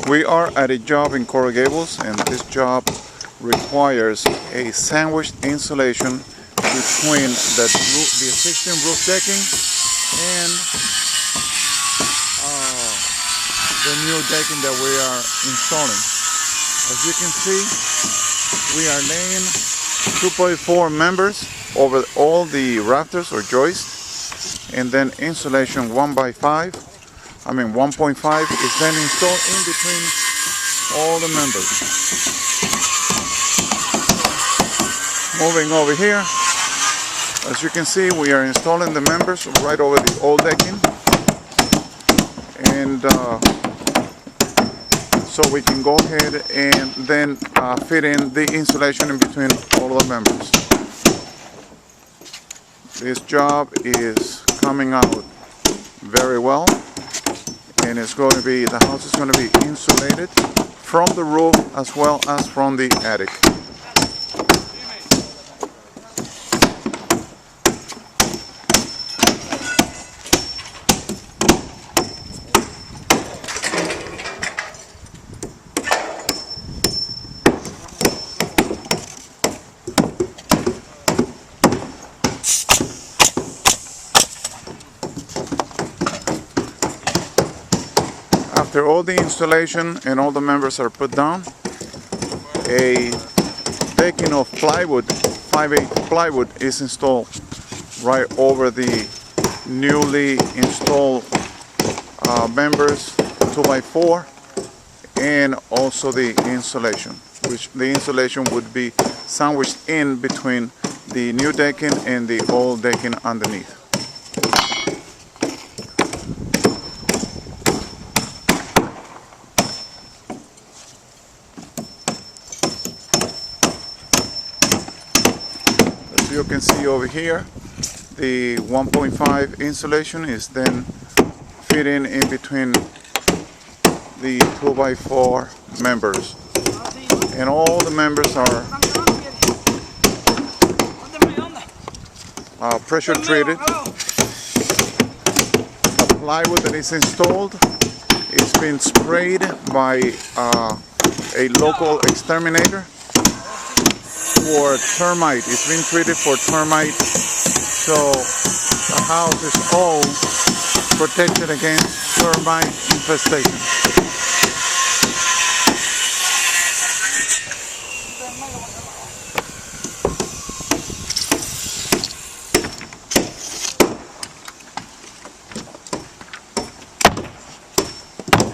We are at a job in Coral Gables, and this job requires a sandwiched insulation between the existing roof decking and the new decking that we are installing. As you can see, we are laying 2.4 members over all the rafters or joists, and then insulation 1.5 is then installed in between all the members. Moving over here, as you can see, we are installing the members right over the old decking, and so we can go ahead and then fit in the insulation in between all of the members. This job is coming out very well, and it's going to be, the house is going to be insulated from the roof as well as from the attic. After all the installation and all the members are put down, a decking of plywood, 5/8 plywood, is installed right over the newly installed members 2x4, and also the insulation, which the insulation would be sandwiched in between the new decking and the old decking underneath. You can see over here, the 1.5 insulation is then fitting in between the 2x4 members, and all the members are pressure treated. The plywood that is installed is being sprayed by a local exterminator for termite. It's been treated for termite, so the house is all protected against termite infestation.